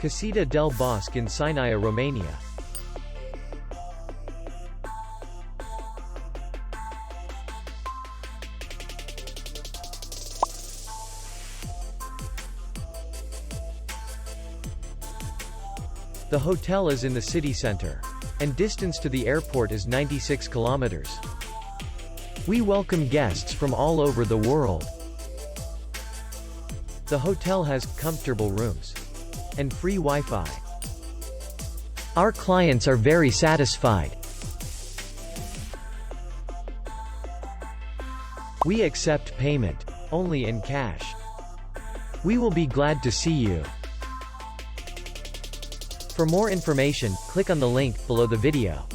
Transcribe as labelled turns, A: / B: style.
A: Casita del Bosque in Sinaia, Romania. The hotel is in the city center, and distance to the airport is 96 kilometers. We welcome guests from all over the world. The hotel has comfortable rooms and free Wi-Fi. Our clients are very satisfied. We accept payment only in cash. We will be glad to see you. For more information, click on the link below the video.